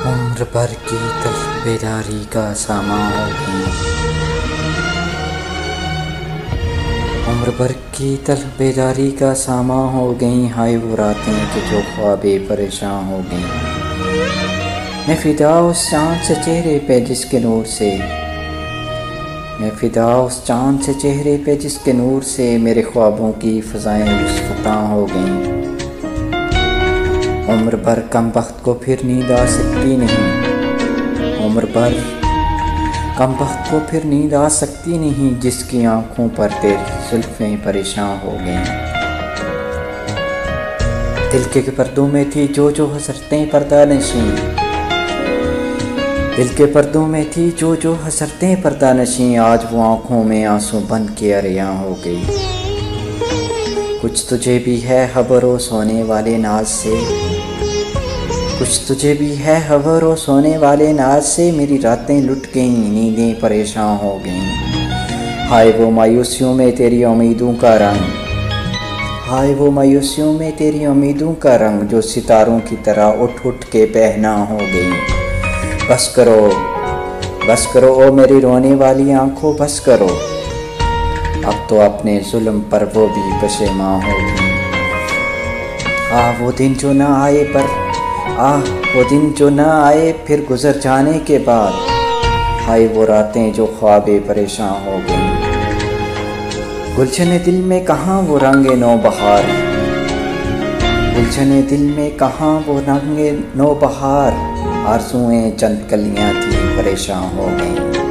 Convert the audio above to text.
उम्र भर की तलबेदारी का सामा हो गई। उम्र भर की तलबेदारी का सामा हो गई। हाय वो रातें कि जो ख्वाबे परेशान हो गई। मैं फिदा उस चाँद से चेहरे पे जिसके नूर से मैं फिदा उस चाँद से चेहरे पे जिसके नूर से मेरे ख्वाबों की फ़ज़ाएं रुस्वता हो गईं। उम्र भर कमबख्त को फिर नींद आ सकती नहीं। उम्र भर कमबख्त को फिर नींद आ सकती नहीं जिसकी आंखों पर तेरी जुल्फ़ें परेशान हो गईं। दिल के पर्दों में थी जो हसरतें पर्दानशीं। दिल के पर्दों में थी जो हसरतें पर्दानशीं। आज वो आंखों में आंसू बन के अरियां हो गई। कुछ तुझे भी है खबरों सोने वाले नाज से। कुछ तुझे भी है खबरों सोने वाले नाज से। मेरी रातें लुट गईं, नींदें परेशान हो गईं। हाय वो मायूसियों में तेरी उम्मीदों का रंग। हाय वो मायूसियों में तेरी उम्मीदों का रंग जो सितारों की तरह उठ उठ के बहना हो गई। बस करो ओ मेरी रोने वाली आंखों, बस करो। अब तो अपने जुल्म पर वो भी पशेमां होगी। वो दिन जो ना आए वो दिन जो ना आए फिर गुजर जाने के बाद। हाय वो रातें जो ख्वाबे परेशान हो गई। गुलशने दिल में कहाँ वो रंगे नो बहार। गुलशने दिल में कहाँ वो रंगे नो बहार। आरज़ुएं चंद कलियाँ थी परेशान हो गईं।